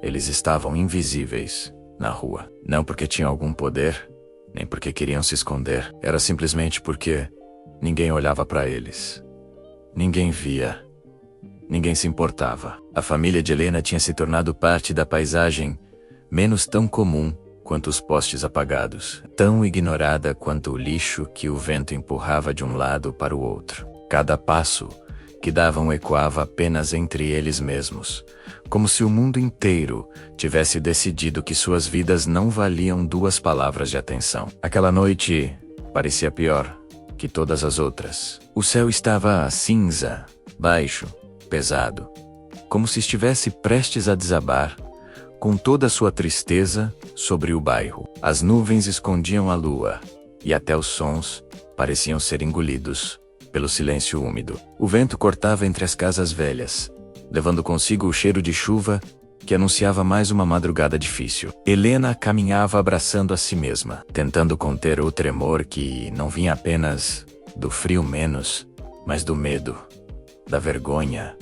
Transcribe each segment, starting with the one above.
Eles estavam invisíveis na rua. Não porque tinham algum poder, nem porque queriam se esconder. Era simplesmente porque ninguém olhava para eles. Ninguém via. Ninguém se importava. A família de Helena tinha se tornado parte da paisagem, menos tão comum quanto os postes apagados, tão ignorada quanto o lixo que o vento empurrava de um lado para o outro. Cada passo que davam ecoava apenas entre eles mesmos, como se o mundo inteiro tivesse decidido que suas vidas não valiam 2 palavras de atenção. Aquela noite parecia pior que todas as outras. O céu estava cinza, baixo, pesado, como se estivesse prestes a desabar, com toda a sua tristeza sobre o bairro. As nuvens escondiam a lua, e até os sons pareciam ser engolidos pelo silêncio úmido. O vento cortava entre as casas velhas, levando consigo o cheiro de chuva que anunciava mais uma madrugada difícil. Helena caminhava abraçando a si mesma, tentando conter o tremor que não vinha apenas do frio menos, mas do medo, da vergonha,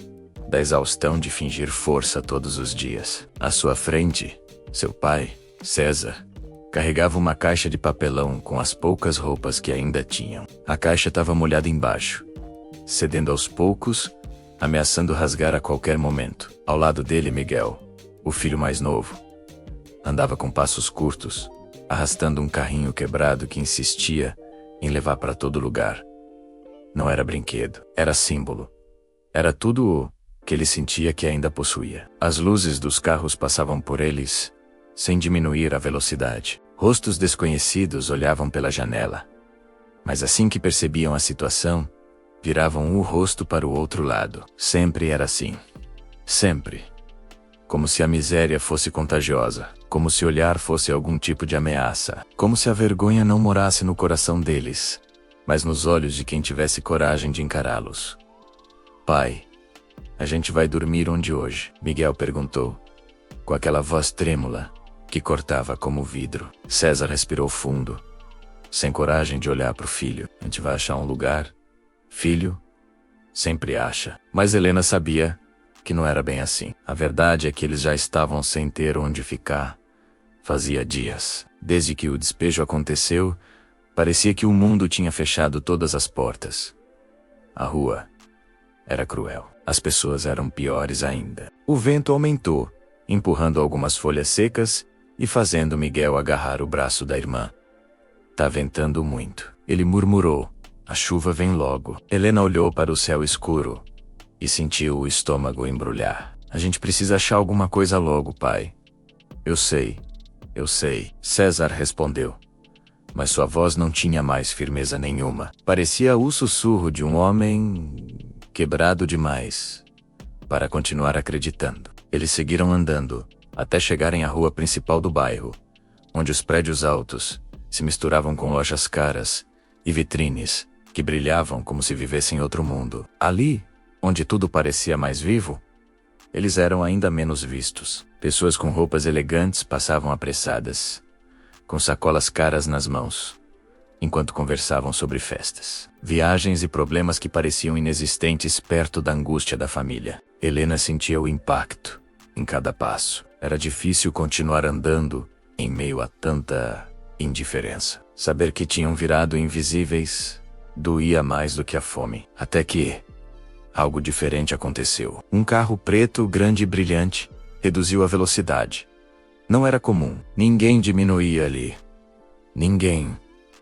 da exaustão de fingir força todos os dias. À sua frente, seu pai, César, carregava uma caixa de papelão com as poucas roupas que ainda tinham. A caixa estava molhada embaixo, cedendo aos poucos, ameaçando rasgar a qualquer momento. Ao lado dele, Miguel, o filho mais novo, andava com passos curtos, arrastando um carrinho quebrado que insistia em levar para todo lugar. Não era brinquedo, era símbolo. Era tudo o que ele sentia que ainda possuía. As luzes dos carros passavam por eles, sem diminuir a velocidade. Rostos desconhecidos olhavam pela janela. Mas assim que percebiam a situação, viravam o rosto para o outro lado. Sempre era assim. Sempre. Como se a miséria fosse contagiosa. Como se olhar fosse algum tipo de ameaça. Como se a vergonha não morasse no coração deles, mas nos olhos de quem tivesse coragem de encará-los. Pai, a gente vai dormir onde hoje? Miguel perguntou, com aquela voz trêmula que cortava como vidro. César respirou fundo, sem coragem de olhar para o filho. A gente vai achar um lugar? Filho sempre acha. Mas Helena sabia que não era bem assim. A verdade é que eles já estavam sem ter onde ficar. Fazia dias. Desde que o despejo aconteceu, parecia que o mundo tinha fechado todas as portas. A rua era cruel. As pessoas eram piores ainda. O vento aumentou, empurrando algumas folhas secas e fazendo Miguel agarrar o braço da irmã. Tá ventando muito. Ele murmurou. A chuva vem logo. Helena olhou para o céu escuro e sentiu o estômago embrulhar. A gente precisa achar alguma coisa logo, pai. Eu sei. César respondeu. Mas sua voz não tinha mais firmeza nenhuma. Parecia o sussurro de um homem quebrado demais para continuar acreditando. Eles seguiram andando até chegarem à rua principal do bairro, onde os prédios altos se misturavam com lojas caras e vitrines que brilhavam como se vivessem em outro mundo. Ali, onde tudo parecia mais vivo, eles eram ainda menos vistos. Pessoas com roupas elegantes passavam apressadas, com sacolas caras nas mãos, enquanto conversavam sobre festas, viagens e problemas que pareciam inexistentes perto da angústia da família. Helena sentia o impacto em cada passo. Era difícil continuar andando em meio a tanta indiferença. Saber que tinham virado invisíveis doía mais do que a fome. Até que algo diferente aconteceu. Um carro preto, grande e brilhante, reduziu a velocidade. Não era comum. Ninguém diminuía ali. Ninguém.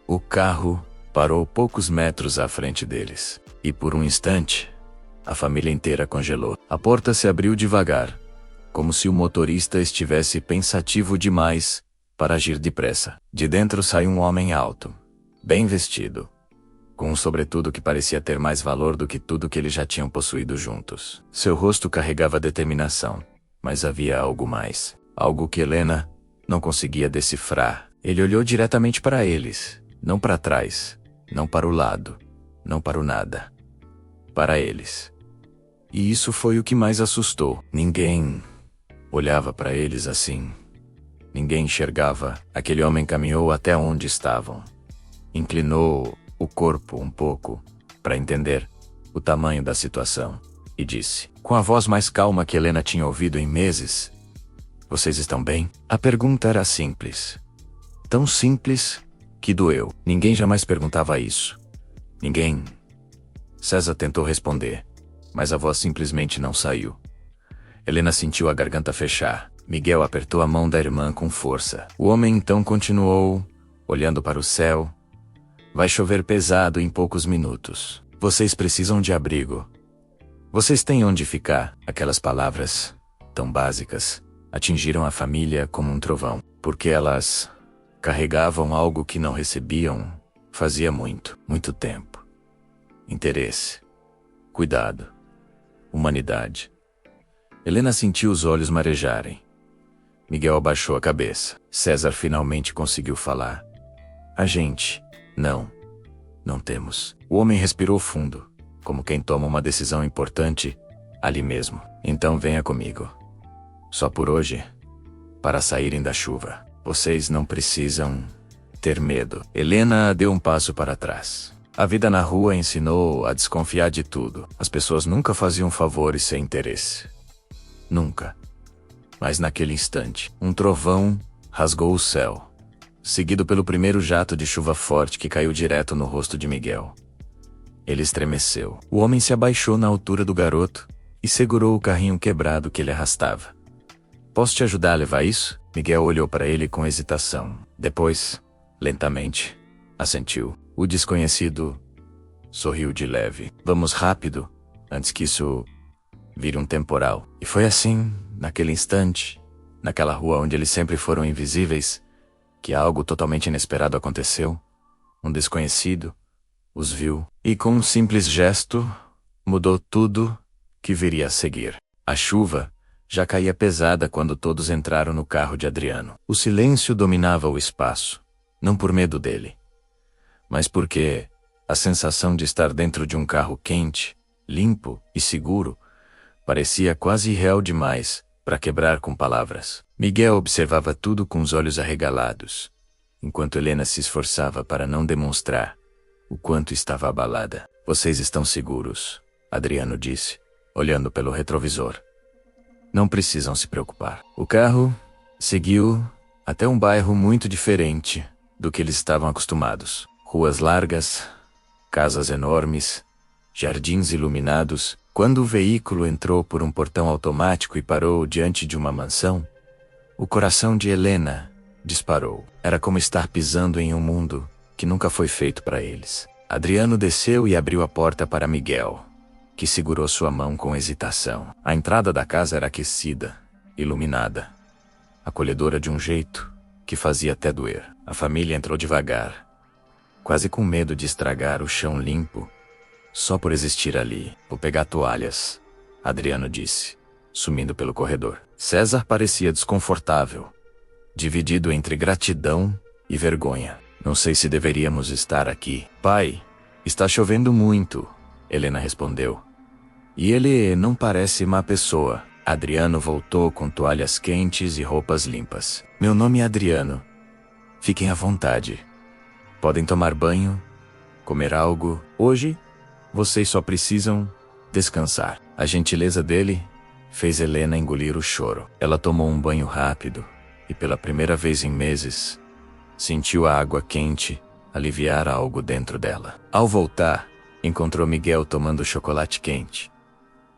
O carro parou poucos metros à frente deles. E por um instante, a família inteira congelou. A porta se abriu devagar, como se o motorista estivesse pensativo demais para agir depressa. De dentro saiu um homem alto, bem vestido, com um sobretudo que parecia ter mais valor do que tudo que eles já tinham possuído juntos. Seu rosto carregava determinação, mas havia algo mais. Algo que Helena não conseguia decifrar. Ele olhou diretamente para eles, não para trás, não para o lado, não para o nada. Para eles. E isso foi o que mais assustou. Ninguém olhava para eles assim. Ninguém enxergava. Aquele homem caminhou até onde estavam. Inclinou o corpo um pouco para entender o tamanho da situação e disse, com a voz mais calma que Helena tinha ouvido em meses: Vocês estão bem? A pergunta era simples. Tão simples que doeu. Ninguém jamais perguntava isso. Ninguém. César tentou responder, mas a voz simplesmente não saiu. Helena sentiu a garganta fechar. Miguel apertou a mão da irmã com força. O homem então continuou, olhando para o céu. Vai chover pesado em poucos minutos. Vocês precisam de abrigo. Vocês têm onde ficar. Aquelas palavras, tão básicas, atingiram a família como um trovão, porque elas carregavam algo que não recebiam fazia muito, muito tempo. Interesse, cuidado, humanidade. Helena sentiu os olhos marejarem. Miguel abaixou a cabeça. César finalmente conseguiu falar. A gente, não temos. O homem respirou fundo, como quem toma uma decisão importante, ali mesmo. Então venha comigo. Só por hoje, para saírem da chuva. Vocês não precisam ter medo. Helena deu um passo para trás. A vida na rua ensinou a desconfiar de tudo. As pessoas nunca faziam favores sem interesse. Nunca. Mas naquele instante, um trovão rasgou o céu, seguido pelo primeiro jato de chuva forte que caiu direto no rosto de Miguel. Ele estremeceu. O homem se abaixou na altura do garoto e segurou o carrinho quebrado que ele arrastava. Posso te ajudar a levar isso? Miguel olhou para ele com hesitação. Depois, lentamente, assentiu. O desconhecido sorriu de leve. Vamos rápido, antes que isso vire um temporal. E foi assim, naquele instante, naquela rua onde eles sempre foram invisíveis, que algo totalmente inesperado aconteceu. Um desconhecido os viu e, com um simples gesto, mudou tudo que viria a seguir. A chuva já caía pesada quando todos entraram no carro de Adriano. O silêncio dominava o espaço, não por medo dele, mas porque a sensação de estar dentro de um carro quente, limpo e seguro parecia quase irreal demais para quebrar com palavras. Miguel observava tudo com os olhos arregalados, enquanto Helena se esforçava para não demonstrar o quanto estava abalada. Vocês estão seguros, Adriano disse, olhando pelo retrovisor. Não precisam se preocupar. O carro seguiu até um bairro muito diferente do que eles estavam acostumados. Ruas largas, casas enormes, jardins iluminados. Quando o veículo entrou por um portão automático e parou diante de uma mansão, o coração de Helena disparou. Era como estar pisando em um mundo que nunca foi feito para eles. Adriano desceu e abriu a porta para Miguel, que segurou sua mão com hesitação. A entrada da casa era aquecida, iluminada, acolhedora de um jeito que fazia até doer. A família entrou devagar, quase com medo de estragar o chão limpo, só por existir ali. Vou pegar toalhas, Adriano disse, sumindo pelo corredor. César parecia desconfortável, dividido entre gratidão e vergonha. Não sei se deveríamos estar aqui. Pai, está chovendo muito, Helena respondeu. E ele não parece má pessoa. Adriano voltou com toalhas quentes e roupas limpas. Meu nome é Adriano. Fiquem à vontade. Podem tomar banho, comer algo. Hoje, vocês só precisam descansar. A gentileza dele fez Helena engolir o choro. Ela tomou um banho rápido e, pela primeira vez em meses, sentiu a água quente aliviar algo dentro dela. Ao voltar, encontrou Miguel tomando chocolate quente,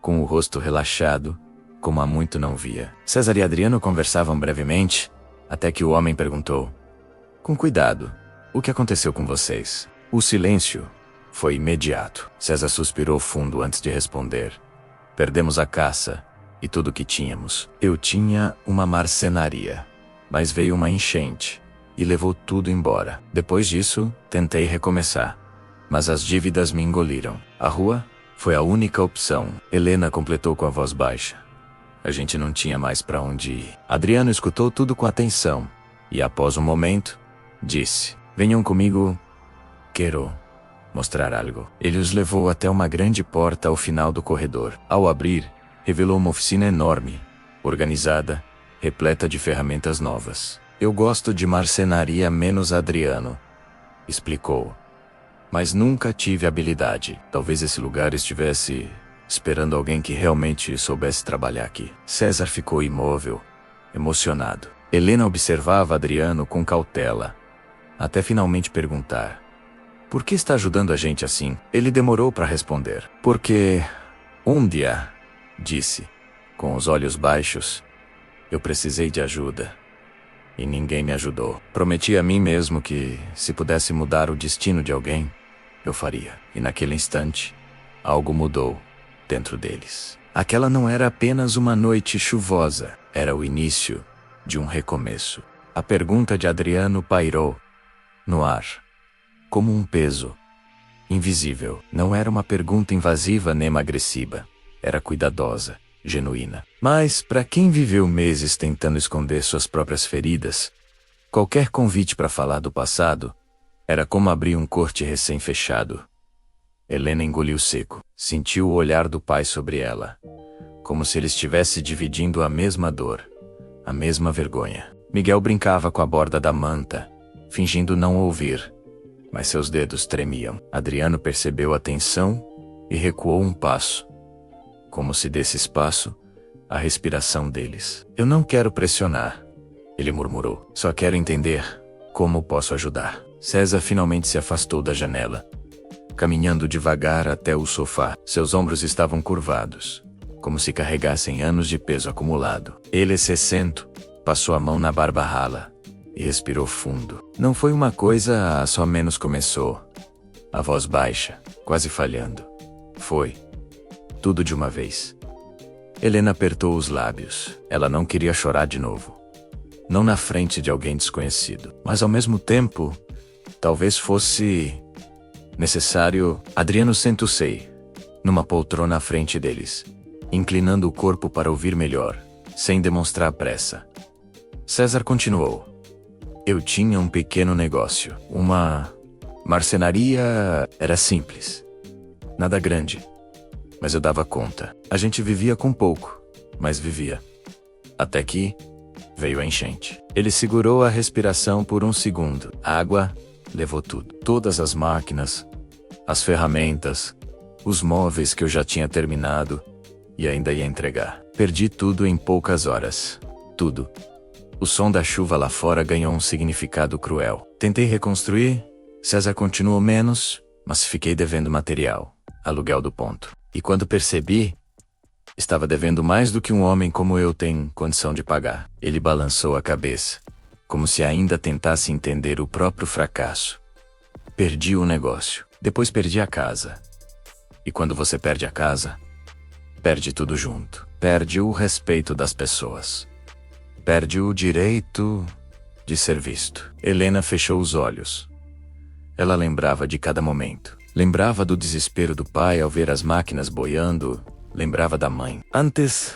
com o rosto relaxado, como há muito não via. César e Adriano conversavam brevemente, até que o homem perguntou: com cuidado, o que aconteceu com vocês? O silêncio foi imediato. César suspirou fundo antes de responder. Perdemos a caça e tudo o que tínhamos. Eu tinha uma marcenaria, mas veio uma enchente e levou tudo embora. Depois disso, tentei recomeçar, mas as dívidas me engoliram. A rua foi a única opção. Helena completou com a voz baixa. A gente não tinha mais para onde ir. Adriano escutou tudo com atenção e, após um momento, disse: venham comigo, quero mostrar algo. Ele os levou até uma grande porta ao final do corredor. Ao abrir, revelou uma oficina enorme, organizada, repleta de ferramentas novas. Eu gosto de marcenaria menos Adriano, explicou. Mas nunca tive habilidade. Talvez esse lugar estivesse esperando alguém que realmente soubesse trabalhar aqui. César ficou imóvel, emocionado. Helena observava Adriano com cautela, até finalmente perguntar: por que está ajudando a gente assim? Ele demorou para responder. Porque um dia, disse, com os olhos baixos, eu precisei de ajuda. E ninguém me ajudou. Prometi a mim mesmo que, se pudesse mudar o destino de alguém, eu faria. E naquele instante, algo mudou dentro deles. Aquela não era apenas uma noite chuvosa, era o início de um recomeço. A pergunta de Adriano pairou no ar, como um peso invisível. Não era uma pergunta invasiva nem agressiva, era cuidadosa, genuína. Mas, para quem viveu meses tentando esconder suas próprias feridas, qualquer convite para falar do passado era como abrir um corte recém-fechado. Helena engoliu seco. Sentiu o olhar do pai sobre ela, como se ele estivesse dividindo a mesma dor, a mesma vergonha. Miguel brincava com a borda da manta, fingindo não ouvir, mas seus dedos tremiam. Adriano percebeu a tensão e recuou um passo, como se desse espaço a respiração deles. Eu não quero pressionar, ele murmurou. Só quero entender como posso ajudar. César finalmente se afastou da janela, caminhando devagar até o sofá. Seus ombros estavam curvados, como se carregassem anos de peso acumulado. Ele se sentou, passou a mão na barba rala e respirou fundo. Não foi uma coisa, só menos começou. A voz baixa, quase falhando. Foi tudo de uma vez. Helena apertou os lábios. Ela não queria chorar de novo. Não na frente de alguém desconhecido. Mas ao mesmo tempo, talvez fosse necessário. Adriano sentou-se numa poltrona à frente deles, inclinando o corpo para ouvir melhor, sem demonstrar pressa. César continuou. Eu tinha um pequeno negócio. Uma marcenaria. Era simples. Nada grande. Mas eu dava conta. A gente vivia com pouco, mas vivia. Até que veio a enchente. Ele segurou a respiração por um segundo. A água levou tudo. Todas as máquinas, as ferramentas, os móveis que eu já tinha terminado e ainda ia entregar. Perdi tudo em poucas horas. Tudo. O som da chuva lá fora ganhou um significado cruel. Tentei reconstruir. César continuou menos, mas fiquei devendo material, aluguel do ponto. E quando percebi, estava devendo mais do que um homem como eu tem condição de pagar. Ele balançou a cabeça, como se ainda tentasse entender o próprio fracasso. Perdi o negócio. Depois perdi a casa. E quando você perde a casa, perde tudo junto. Perde o respeito das pessoas. Perde o direito de ser visto. Helena fechou os olhos. Ela lembrava de cada momento. Lembrava do desespero do pai ao ver as máquinas boiando. Lembrava da mãe. Antes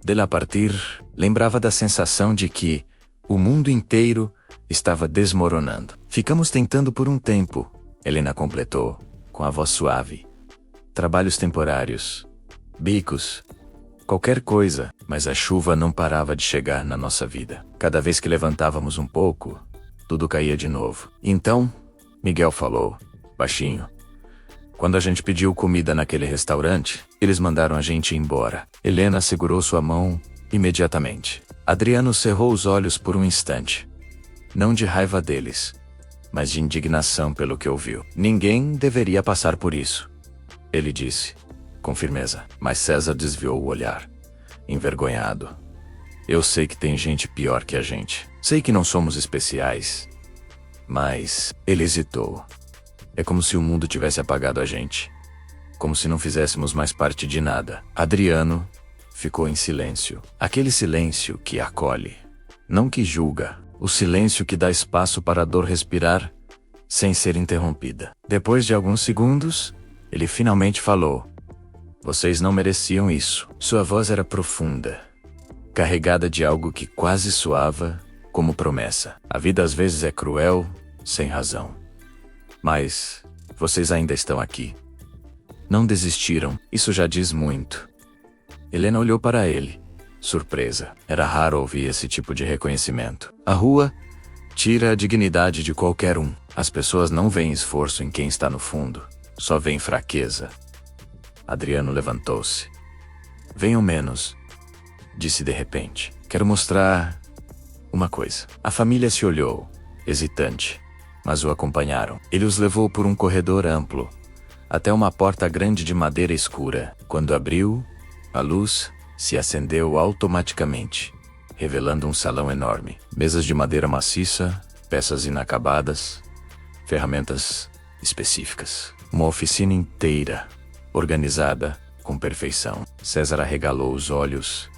dela partir, lembrava da sensação de que o mundo inteiro estava desmoronando. Ficamos tentando por um tempo, Helena completou, com a voz suave. Trabalhos temporários, bicos, qualquer coisa, mas a chuva não parava de chegar na nossa vida. Cada vez que levantávamos um pouco, tudo caía de novo. Então, Miguel falou, baixinho. Quando a gente pediu comida naquele restaurante, eles mandaram a gente ir embora. Helena segurou sua mão imediatamente. Adriano cerrou os olhos por um instante. Não de raiva deles, mas de indignação pelo que ouviu. Ninguém deveria passar por isso, ele disse, com firmeza. Mas César desviou o olhar, envergonhado. Eu sei que tem gente pior que a gente. Sei que não somos especiais. Mas ele hesitou. É como se o mundo tivesse apagado a gente. Como se não fizéssemos mais parte de nada. Adriano ficou em silêncio. Aquele silêncio que acolhe, não que julga. O silêncio que dá espaço para a dor respirar sem ser interrompida. Depois de alguns segundos, ele finalmente falou. Vocês não mereciam isso. Sua voz era profunda, carregada de algo que quase soava como promessa. A vida às vezes é cruel, sem razão. Mas vocês ainda estão aqui. Não desistiram, isso já diz muito. Helena olhou para ele, surpresa. Era raro ouvir esse tipo de reconhecimento. A rua tira a dignidade de qualquer um. As pessoas não veem esforço em quem está no fundo, só veem fraqueza. Adriano levantou-se. Venham menos, disse de repente. Quero mostrar uma coisa. A família se olhou, hesitante, mas o acompanharam. Ele os levou por um corredor amplo, até uma porta grande de madeira escura. Quando abriu, a luz se acendeu automaticamente, revelando um salão enorme. Mesas de madeira maciça, peças inacabadas, ferramentas específicas. Uma oficina inteira, organizada com perfeição. César arregalou os olhos.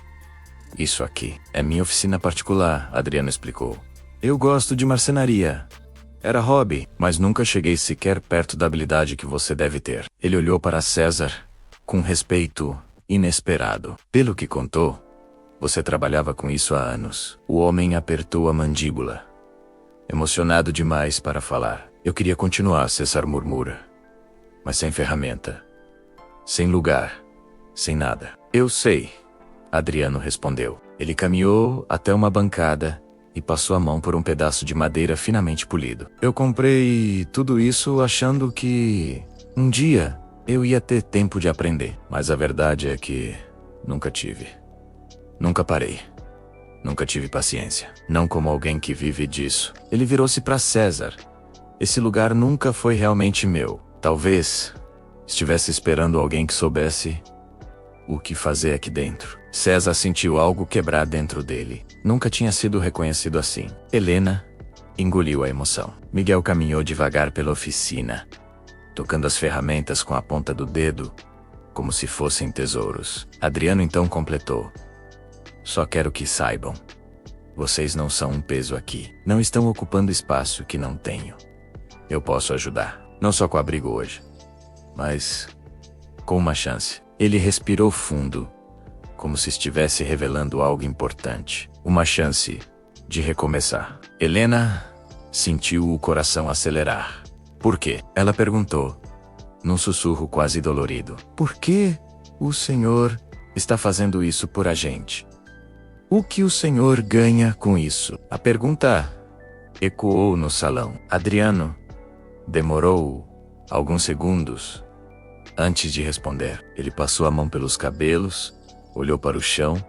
Isso aqui é minha oficina particular, Adriano explicou. Eu gosto de marcenaria. Era hobby, mas nunca cheguei sequer perto da habilidade que você deve ter. Ele olhou para César com respeito inesperado. Pelo que contou, você trabalhava com isso há anos. O homem apertou a mandíbula, emocionado demais para falar. Eu queria continuar, César murmura, mas sem ferramenta, sem lugar, sem nada. Eu sei, Adriano respondeu. Ele caminhou até uma bancada e passou a mão por um pedaço de madeira finamente polido. Eu comprei tudo isso achando que um dia eu ia ter tempo de aprender. Mas a verdade é que nunca tive. Nunca parei. Nunca tive paciência. Não como alguém que vive disso. Ele virou-se para César. Esse lugar nunca foi realmente meu. Talvez estivesse esperando alguém que soubesse o que fazer aqui dentro. César sentiu algo quebrar dentro dele. Nunca tinha sido reconhecido assim. Helena engoliu a emoção. Miguel caminhou devagar pela oficina, tocando as ferramentas com a ponta do dedo, como se fossem tesouros. Adriano então completou. Só quero que saibam. Vocês não são um peso aqui. Não estão ocupando espaço que não tenho. Eu posso ajudar. Não só com abrigo hoje, mas com uma chance. Ele respirou fundo, como se estivesse revelando algo importante. Uma chance de recomeçar. Helena sentiu o coração acelerar. Por quê? Ela perguntou, num sussurro quase dolorido. Por que o Senhor está fazendo isso por a gente? O que o Senhor ganha com isso? A pergunta ecoou no salão. Adriano demorou alguns segundos antes de responder. Ele passou a mão pelos cabelos, olhou para o chão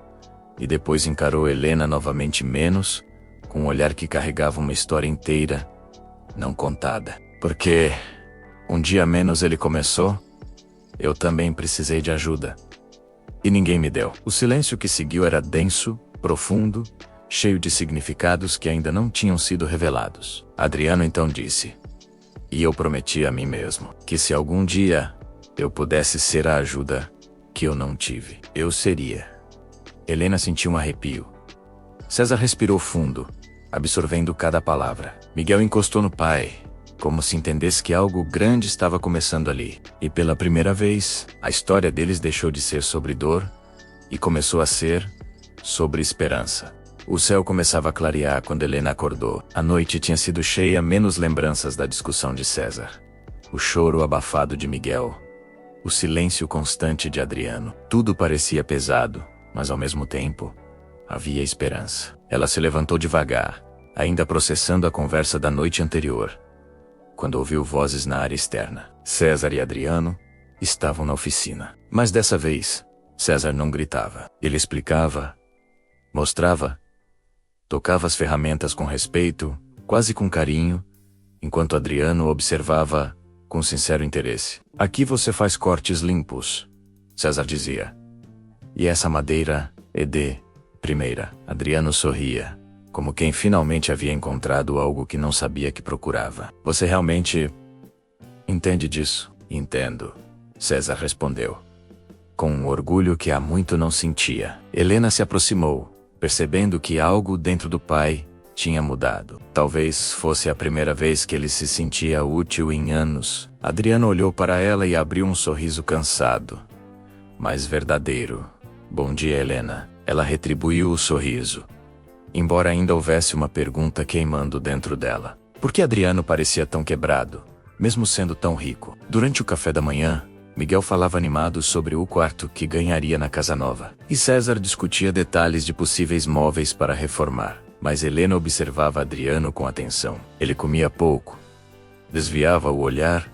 e depois encarou Helena novamente, menos, com um olhar que carregava uma história inteira, não contada. Porque um dia menos ele começou, eu também precisei de ajuda. E ninguém me deu. O silêncio que seguiu era denso, profundo, cheio de significados que ainda não tinham sido revelados. Adriano então disse, e eu prometi a mim mesmo, que se algum dia eu pudesse ser a ajuda que eu não tive, eu seria. Helena sentiu um arrepio. César respirou fundo, absorvendo cada palavra. Miguel encostou no pai, como se entendesse que algo grande estava começando ali. E pela primeira vez, a história deles deixou de ser sobre dor e começou a ser sobre esperança. O céu começava a clarear quando Helena acordou. A noite tinha sido cheia, menos lembranças da discussão de César, o choro abafado de Miguel, o silêncio constante de Adriano. Tudo parecia pesado, mas ao mesmo tempo, havia esperança. Ela se levantou devagar, ainda processando a conversa da noite anterior, quando ouviu vozes na área externa. César e Adriano estavam na oficina. Mas dessa vez, César não gritava. Ele explicava, mostrava, tocava as ferramentas com respeito, quase com carinho, enquanto Adriano observava com sincero interesse. Aqui você faz cortes limpos, César dizia. E essa madeira é de primeira. Adriano sorria, como quem finalmente havia encontrado algo que não sabia que procurava. Você realmente entende disso? Entendo, César respondeu, com um orgulho que há muito não sentia. Helena se aproximou, percebendo que algo dentro do pai tinha mudado. Talvez fosse a primeira vez que ele se sentia útil em anos. Adriano olhou para ela e abriu um sorriso cansado, mas verdadeiro. Bom dia, Helena. Ela retribuiu o sorriso, embora ainda houvesse uma pergunta queimando dentro dela. Por que Adriano parecia tão quebrado, mesmo sendo tão rico? Durante o café da manhã, Miguel falava animado sobre o quarto que ganharia na casa nova, e César discutia detalhes de possíveis móveis para reformar. Mas Helena observava Adriano com atenção. Ele comia pouco, desviava o olhar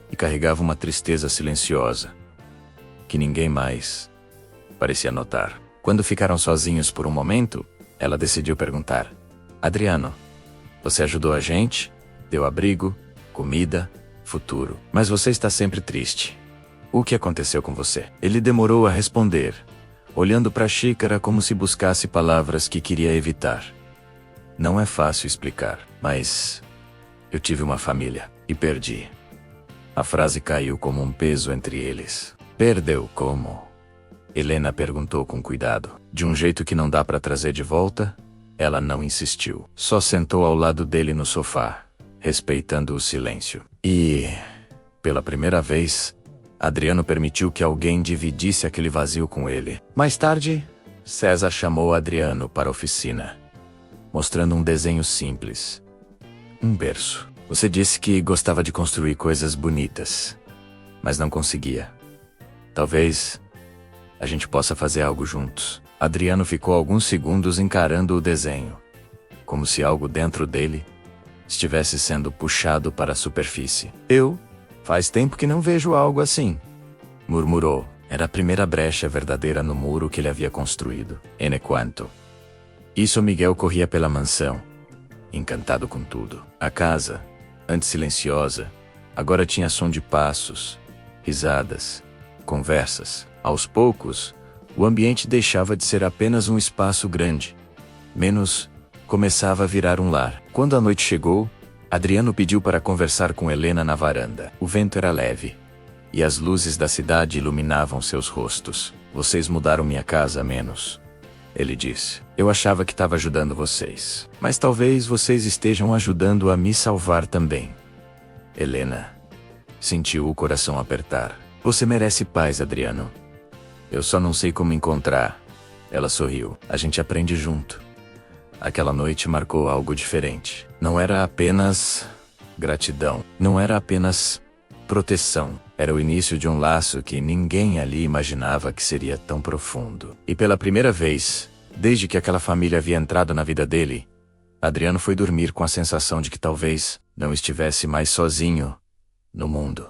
e carregava uma tristeza silenciosa, que ninguém mais parecia notar. Quando ficaram sozinhos por um momento, ela decidiu perguntar: Adriano, você ajudou a gente? Deu abrigo, comida, futuro. Mas você está sempre triste. O que aconteceu com você? Ele demorou a responder, olhando para a xícara como se buscasse palavras que queria evitar. Não é fácil explicar, mas eu tive uma família e perdi. A frase caiu como um peso entre eles. Perdeu como? Helena perguntou com cuidado. De um jeito que não dá para trazer de volta, ela não insistiu. Só sentou ao lado dele no sofá, respeitando o silêncio. E, pela primeira vez, Adriano permitiu que alguém dividisse aquele vazio com ele. Mais tarde, César chamou Adriano para a oficina, mostrando um desenho simples. Um berço. Você disse que gostava de construir coisas bonitas, mas não conseguia. Talvez a gente possa fazer algo juntos. Adriano ficou alguns segundos encarando o desenho, como se algo dentro dele estivesse sendo puxado para a superfície. Faz tempo que não vejo algo assim, murmurou. Era a primeira brecha verdadeira no muro que ele havia construído. Enquanto isso, Miguel corria pela mansão, encantado com tudo. A casa, antes silenciosa, agora tinha som de passos, risadas, conversas. Aos poucos, o ambiente deixava de ser apenas um espaço grande. Começava a virar um lar. Quando a noite chegou, Adriano pediu para conversar com Helena na varanda. O vento era leve, e as luzes da cidade iluminavam seus rostos. Vocês mudaram minha casa a menos, ele disse. Eu achava que estava ajudando vocês, mas talvez vocês estejam ajudando a me salvar também. Helena sentiu o coração apertar. Você merece paz, Adriano. Eu só não sei como encontrar. Ela sorriu. A gente aprende junto. Aquela noite marcou algo diferente. Não era apenas gratidão. Não era apenas proteção. Era o início de um laço que ninguém ali imaginava que seria tão profundo. E pela primeira vez, desde que aquela família havia entrado na vida dele, Adriano foi dormir com a sensação de que talvez não estivesse mais sozinho no mundo.